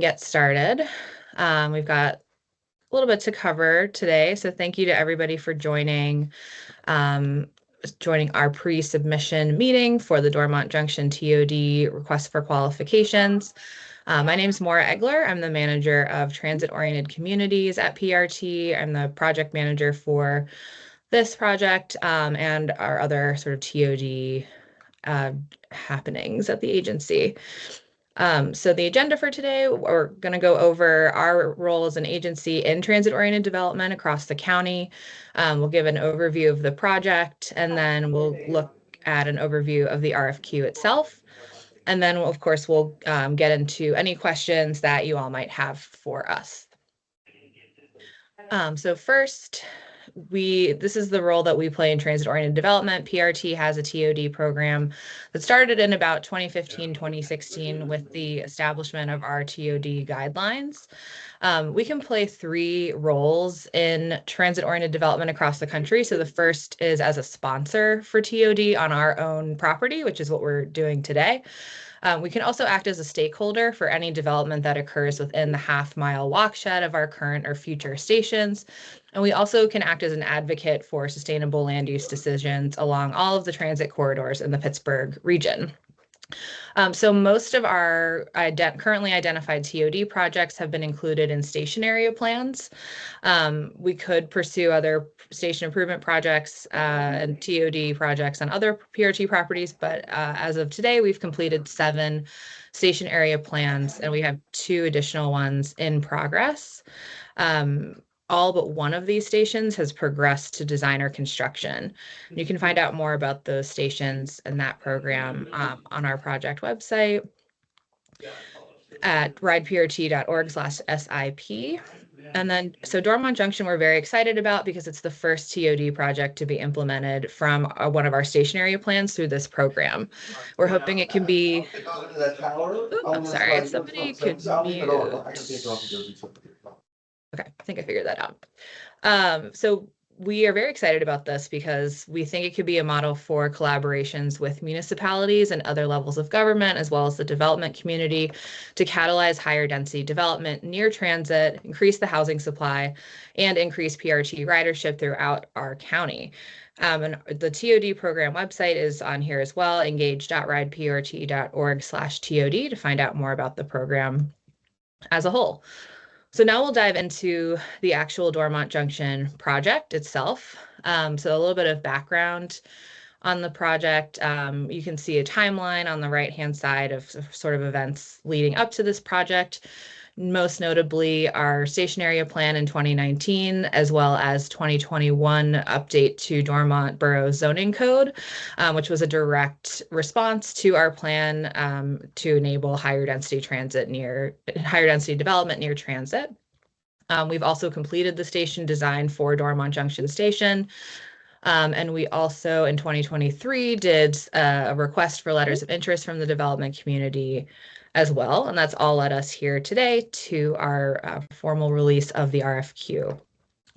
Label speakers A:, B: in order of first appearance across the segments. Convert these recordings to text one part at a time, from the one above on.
A: Get started. We've got a little bit to cover today, so thank you to everybody for joining our pre-submission meeting for the Dormont Junction TOD request for qualifications. My name is Maura Egler. I'm the manager of transit-oriented communities at PRT. I'm the project manager for this project and our other sort of TOD happenings at the agency. So the agenda for today, we're going to go over our role as an agency in transit-oriented development across the county. We'll give an overview of the project, and then we'll look at an overview of the RFQ itself. And then, of course, we'll get into any questions that you all might have for us. So first, this is the role that we play in transit-oriented development. PRT has a TOD program that started in about 2015, 2016 with the establishment of our TOD guidelines. We can play three roles in transit-oriented development across the country. So the first is as a sponsor for TOD on our own property, which is what we're doing today. We can also act as a stakeholder for any development that occurs within the half-mile watershed of our current or future stations. And we also can act as an advocate for sustainable land use decisions along all of the transit corridors in the Pittsburgh region. So most of our currently identified TOD projects have been included in station area plans. We could pursue other station improvement projects and TOD projects on other PRT properties, but as of today, we've completed 7 station area plans, and we have 2 additional ones in progress. All but one of these stations has progressed to design or construction. You can find out more about those stations and that program on our project website at rideprt.org/SIP. And then, so Dormont Junction, we're very excited about because it's the first TOD project to be implemented from one of our station area plans through this program. We're hoping it can be, I'm sorry, if somebody could mute. Okay, I think I figured that out. So we are very excited about this because we think it could be a model for collaborations with municipalities and other levels of government, as well as the development community, to catalyze higher density development near transit, increase the housing supply, and increase PRT ridership throughout our county. And the TOD program website is on here as well, engage.rideprt.org/TOD, to find out more about the program as a whole. So now we'll dive into the actual Dormont Junction project itself. So a little bit of background on the project. You can see a timeline on the right-hand side of sort of events leading up to this project. Most notably, our station area plan in 2019, as well as 2021 update to Dormont Borough Zoning Code, which was a direct response to our plan to enable higher density development near transit. We've also completed the station design for Dormont Junction Station. And we also, in 2023, did a request for letters of interest from the development community as well. And that's all led us here today to our formal release of the RFQ.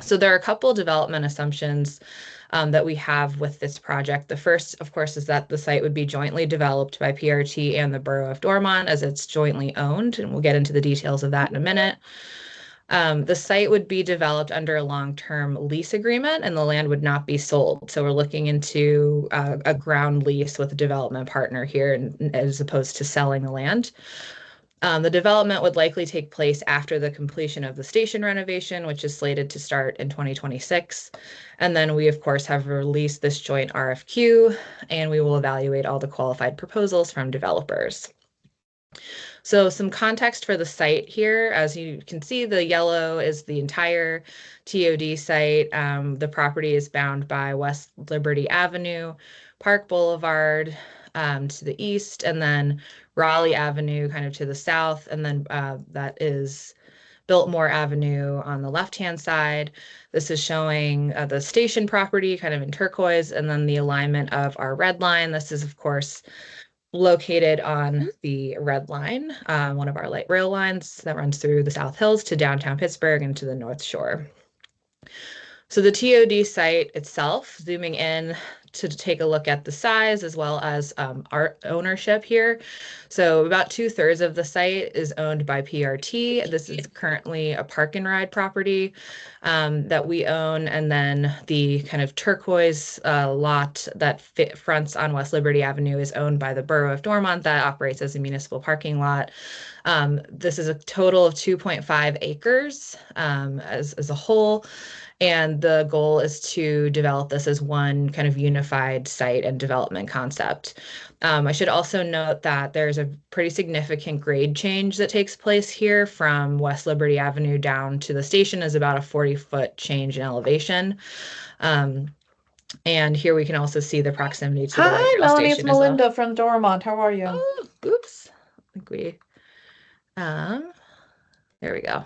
A: So there are a couple development assumptions that we have with this project. The first, of course, is that the site would be jointly developed by PRT and the Borough of Dormont, as it's jointly owned, and we'll get into the details of that in a minute. The site would be developed under a long-term lease agreement, and the land would not be sold. So we're looking into a ground lease with a development partner here, as opposed to selling the land. The development would likely take place after the completion of the station renovation, which is slated to start in 2026. And then we, of course, have released this joint RFQ, and we will evaluate all the qualified proposals from developers. So some context for the site here. As you can see, the yellow is the entire TOD site. The property is bound by West Liberty Avenue, Park Boulevard to the east, and then Raleigh Avenue kind of to the south, and then that is Biltmore Avenue on the left-hand side. This is showing the station property kind of in turquoise, and then the alignment of our red line. This is, of course, located on the red line, one of our light rail lines that runs through the South Hills to downtown Pittsburgh and to the North Shore. So the TOD site itself, zooming in to take a look at the size as well as our ownership here. So about 2/3 of the site is owned by PRT. This is currently a park and ride property that we own. And then the kind of turquoise lot that fronts on West Liberty Avenue is owned by the Borough of Dormont that operates as a municipal parking lot. This is a total of 2.5 acres as a whole. And the goal is to develop this as one kind of unified site and development concept. I should also note that there's a pretty significant grade change that takes place here from West Liberty Avenue down to the station is about a 40-foot change in elevation. And here we can also see the proximity to the
B: Hi, Melanie, it's
A: station as well.
B: Melinda from Dormont. How are you?
A: Oh, oops. I think we, there we go.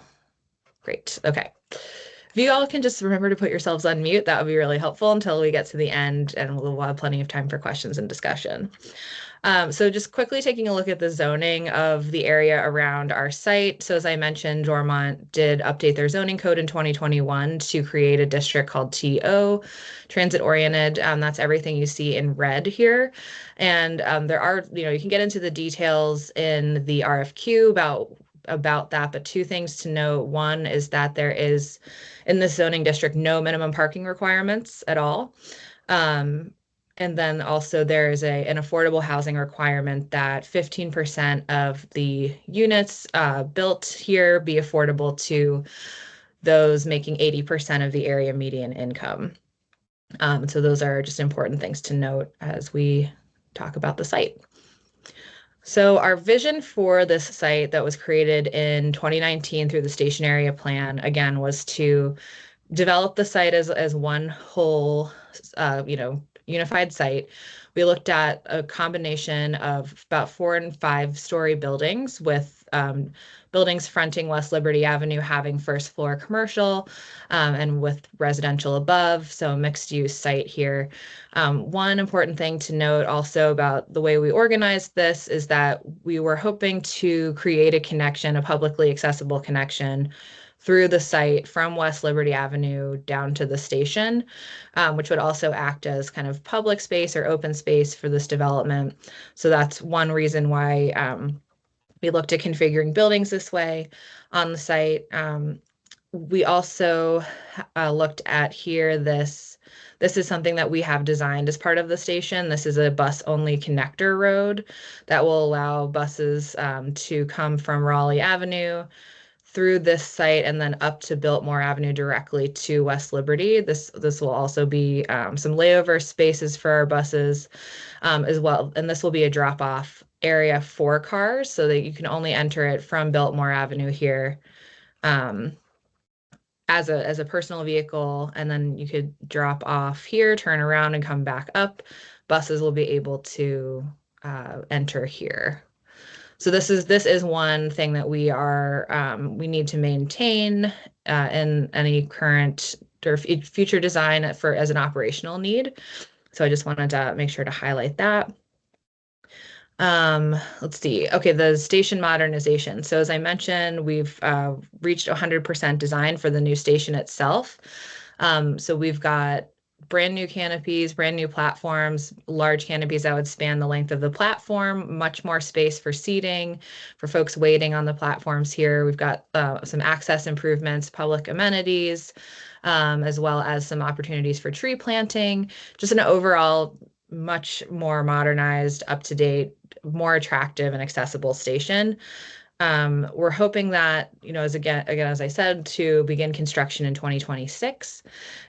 A: Great. Okay. If you all can just remember to put yourselves on mute, that would be really helpful until we get to the end, and we'll have plenty of time for questions and discussion. So just quickly taking a look at the zoning of the area around our site. So as I mentioned, Dormont did update their zoning code in 2021 to create a district called TO, transit oriented. That's everything you see in red here. And there are, you can get into the details in the RFQ about that, but two things to note. One is that there is in this zoning district no minimum parking requirements at all. And then also there is an affordable housing requirement that 15% of the units built here be affordable to those making 80% of the area median income. So those are just important things to note as we talk about the site. So our vision for this site that was created in 2019 through the station area plan, again, was to develop the site as one whole, unified site. We looked at a combination of about 4 and 5 story buildings with buildings fronting West Liberty Avenue having first floor commercial and with residential above, so a mixed use site here. One important thing to note also about the way we organized this is that we were hoping to create a connection, a publicly accessible connection through the site from West Liberty Avenue down to the station, which would also act as kind of public space or open space for this development. So that's one reason why we looked at configuring buildings this way on the site. We also looked at here this is something that we have designed as part of the station. This is a bus-only connector road that will allow buses to come from Raleigh Avenue through this site and then up to Biltmore Avenue directly to West Liberty. This will also be some layover spaces for our buses as well. And this will be a drop-off area for cars so that you can only enter it from Biltmore Avenue here as a personal vehicle, and then you could drop off here, turn around, and come back up. Buses will be able to enter here. So this is one thing that we need to maintain in any current or future design as an operational need. So I just wanted to make sure to highlight that. Let's see. Okay, the station modernization. So as I mentioned, we've reached 100% design for the new station itself. So we've got brand new canopies, brand new platforms, large canopies that would span the length of the platform, much more space for seating, for folks waiting on the platforms here. We've got some access improvements, public amenities, as well as some opportunities for tree planting, just an overall much more modernized, up-to-date, more attractive and accessible station. We're hoping that, as I said, to begin construction in 2026.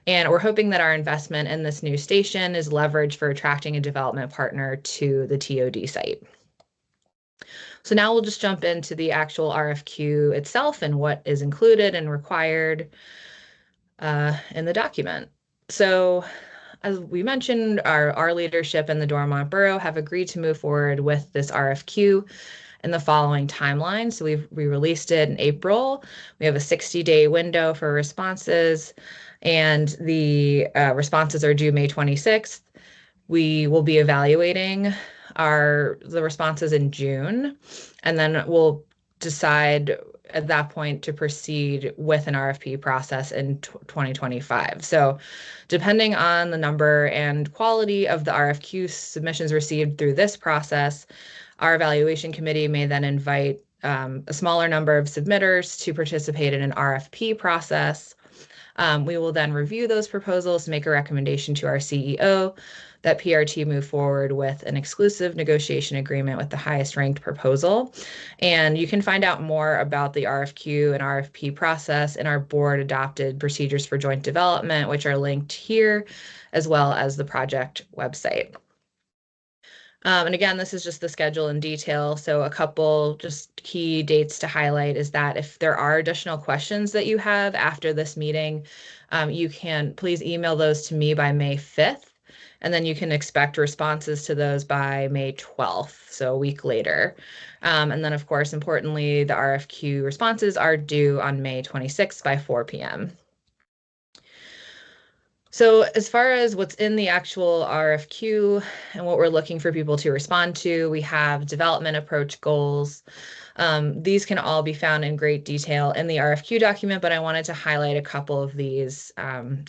A: And we're hoping that our investment in this new station is leveraged for attracting a development partner to the TOD site. So now we'll just jump into the actual RFQ itself and what is included and required in the document. So as we mentioned, our leadership in the Dormont Borough have agreed to move forward with this RFQ in the following timeline. So we released it in April. We have a 60-day window for responses, and the responses are due May 26th. We will be evaluating the responses in June, and then we'll decide at that point to proceed with an RFP process in 2025. So depending on the number and quality of the RFQ submissions received through this process, our evaluation committee may then invite a smaller number of submitters to participate in an RFP process. We will then review those proposals, make a recommendation to our CEO that PRT move forward with an exclusive negotiation agreement with the highest ranked proposal. And you can find out more about the RFQ and RFP process in our board adopted procedures for joint development, which are linked here, as well as the project website. And again, this is just the schedule in detail. So a couple just key dates to highlight is that if there are additional questions that you have after this meeting, you can please email those to me by May 5th. And then you can expect responses to those by May 12th, so a week later. And then, of course, importantly, the RFQ responses are due on May 26th by 4 p.m. So as far as what's in the actual RFQ and what we're looking for people to respond to, we have development approach goals. These can all be found in great detail in the RFQ document, but I wanted to highlight a couple of these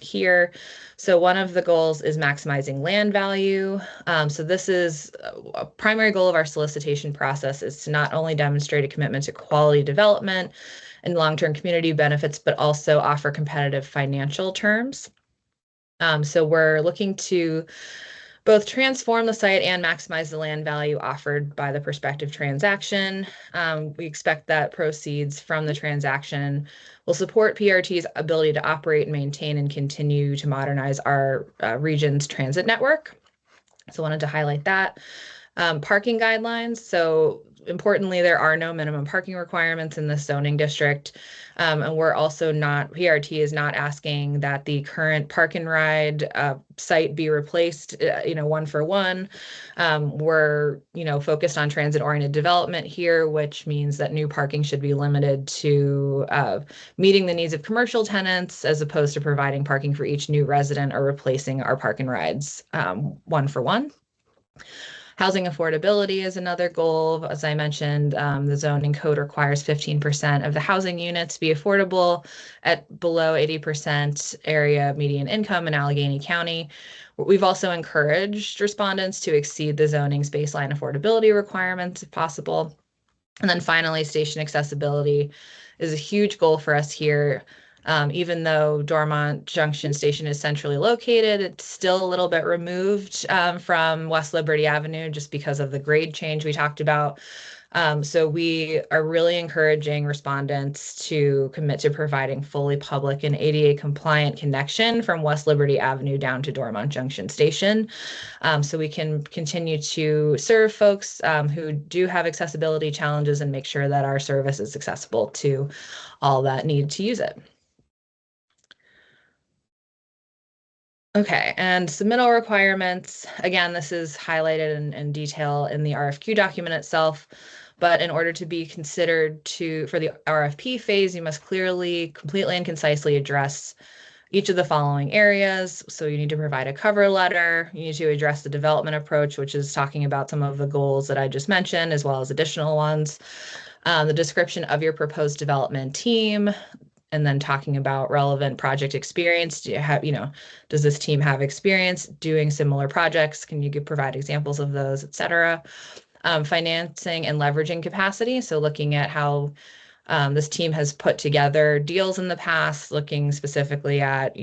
A: here. So one of the goals is maximizing land value. So this is a primary goal of our solicitation process is to not only demonstrate a commitment to quality development and long-term community benefits, but also offer competitive financial terms. So we're looking to both transform the site and maximize the land value offered by the prospective transaction. We expect that proceeds from the transaction will support PRT's ability to operate, maintain, and continue to modernize our region's transit network. So wanted to highlight that. Parking guidelines. So importantly, there are no minimum parking requirements in this zoning district. And we're also not, PRT is not asking that the current park and ride site be replaced, one for one. We're, focused on transit-oriented development here, which means that new parking should be limited to meeting the needs of commercial tenants as opposed to providing parking for each new resident or replacing our park and rides one for one. Housing affordability is another goal. As I mentioned, the zoning code requires 15% of the housing units be affordable at below 80% area median income in Allegheny County. We've also encouraged respondents to exceed the zoning's baseline affordability requirements if possible. And then finally, station accessibility is a huge goal for us here. Even though Dormont Junction Station is centrally located, it's still a little bit removed from West Liberty Avenue just because of the grade change we talked about. So we are really encouraging respondents to commit to providing fully public and ADA compliant connection from West Liberty Avenue down to Dormont Junction Station. So we can continue to serve folks who do have accessibility challenges and make sure that our service is accessible to all that need to use it. Okay, and submittal requirements. Again, this is highlighted in detail in the RFQ document itself, but in order to be considered for the RFP phase, you must clearly, completely, and concisely address each of the following areas. So you need to provide a cover letter, you need to address the development approach, which is talking about some of the goals that I just mentioned, as well as additional ones, the description of your proposed development team, and then talking about relevant project experience. Do you have, does this team have experience doing similar projects? Can you provide examples of those, et cetera? Financing and leveraging capacity. So looking at how this team has put together deals in the past, looking specifically at,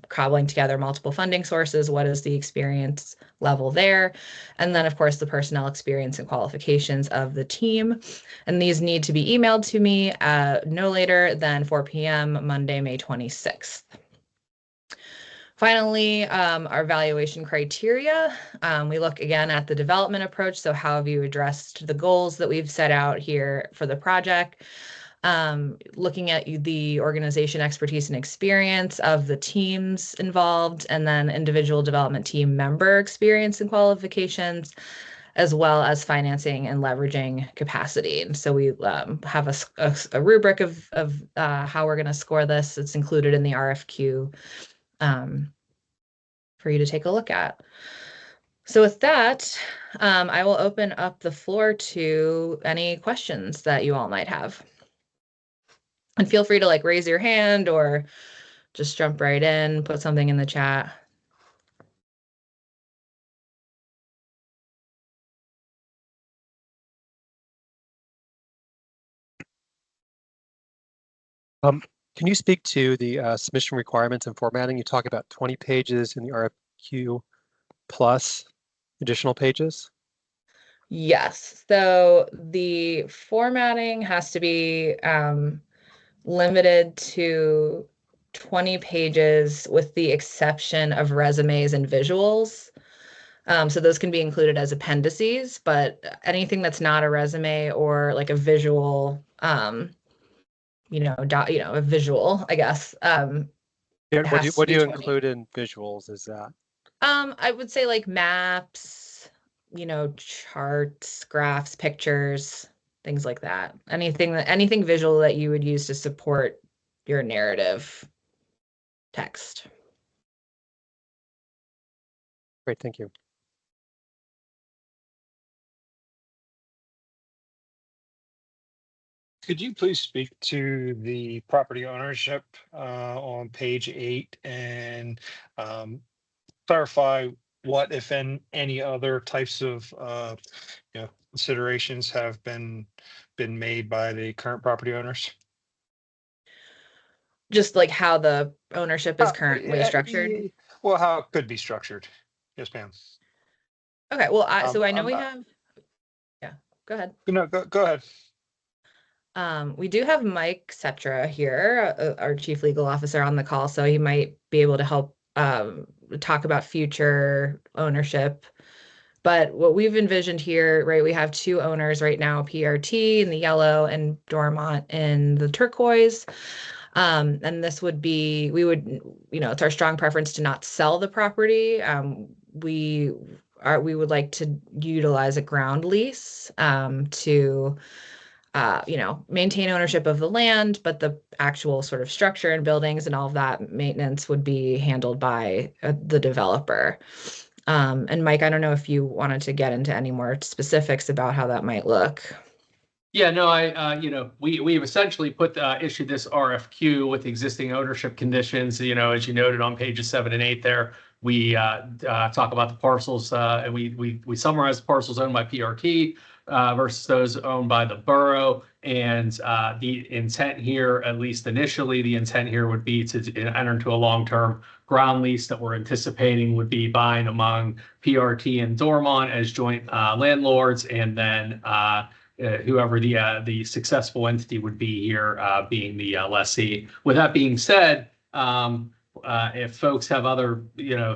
A: cobbling together multiple funding sources. What is the experience level there? And then, of course, the personnel experience and qualifications of the team. And these need to be emailed to me no later than 4 p.m. Monday, May 26th. Finally, our evaluation criteria. We look again at the development approach. So how have you addressed the goals that we've set out here for the project? Looking at the organization expertise and experience of the teams involved, and then individual development team member experience and qualifications, as well as financing and leveraging capacity. And so we have a rubric of how we're going to score this. It's included in the RFQ for you to take a look at. So with that, I will open up the floor to any questions that you all might have. And feel free to like raise your hand or just jump right in, put something in the chat.
B: Can you speak to the submission requirements and formatting? You talk about 20 pages in the RFQ plus additional pages.
A: Yes. So the formatting has to be limited to 20 pages with the exception of resumes and visuals. So those can be included as appendices, but anything that's not a resume or like a visual, a visual, I guess,
B: Yeah,
A: it has to
B: what do
A: be
B: you
A: 20.
B: include in visuals? Is that
A: I would say like maps, charts, graphs, pictures, things like that. Anything visual that you would use to support your narrative text.
B: great? Thank you.
C: Could you please speak to the property ownership on page 8 and clarify what, if any other types of considerations have been made by the current property owners?
A: Just like how the ownership is currently
C: Yeah,
A: structured.
C: well, how it could be structured. Yes, ma'am.
A: Okay, well, so I know
C: I'm,
A: we have, yeah, go ahead.
C: no, go ahead.
A: We do have Mike Cetra here, our chief legal officer, on the call, so he might be able to help talk about future ownership. But what we've envisioned here, right, we have two owners right now, PRT in the yellow and Dormont in the turquoise. And this would be, it's our strong preference to not sell the property. We would like to utilize a ground lease to maintain ownership of the land, but the actual sort of structure and buildings and all of that maintenance would be handled by the developer. And Mike, I don't know if you wanted to get into any more specifics about how that might look.
D: Yeah, no, we've essentially issued this RFQ with existing ownership conditions. As you noted on pages 7 and 8 there, we talk about the parcels and we summarize the parcels owned by PRT versus those owned by the borough. And the intent here, at least initially, the intent here would be to enter into a long-term ground lease that we're anticipating would be buying among PRT and Dormont as joint landlords, and then whoever the successful entity would be here being the lessee. With that being said, if folks have other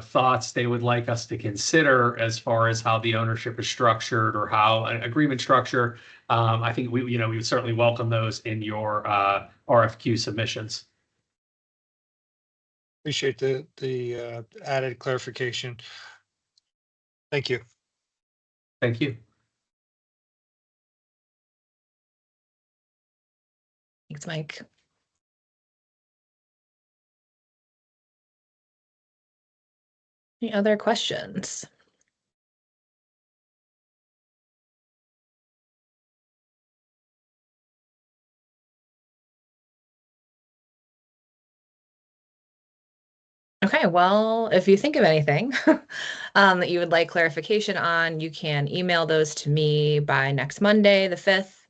D: thoughts they would like us to consider as far as how the ownership is structured or how an agreement structure, I think we would certainly welcome those in your RFQ submissions.
C: Appreciate the added clarification. Thank you.
D: Thank you.
A: Thanks, Mike. Any other questions? Okay, well, if you think of anything that you would like clarification on, you can email those to me by next Monday, the 5th.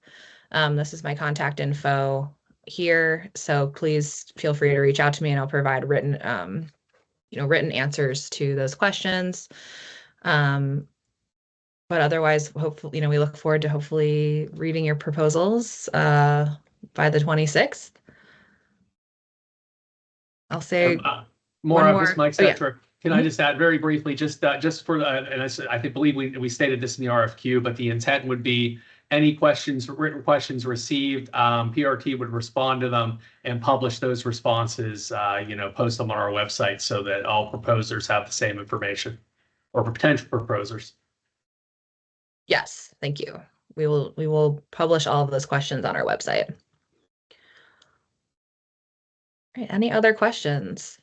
A: This is my contact info here, so please feel free to reach out to me and I'll provide written answers to those questions. But otherwise, hopefully, we look forward to hopefully reading your proposals by the 26th. I'll say
D: more of this, Mike Cetra.
A: Oh, yeah.
D: Can I just add very briefly, just for and I believe we stated this in the RFQ, but the intent would be any written questions received, PRT would respond to them and publish those responses, post them on our website so that all proposers have the same information, or potential proposers.
A: Yes, thank you. We will publish all of those questions on our website. All right, any other questions?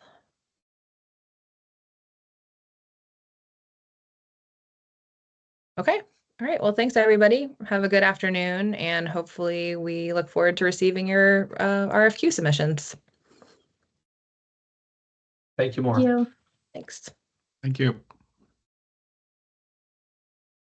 A: Okay, All right. Well, thanks everybody. Have a good afternoon, and hopefully we look forward to receiving your RFQ submissions.
D: Thank you, Maura.
E: Thank you.
A: Thanks.
F: Thank you.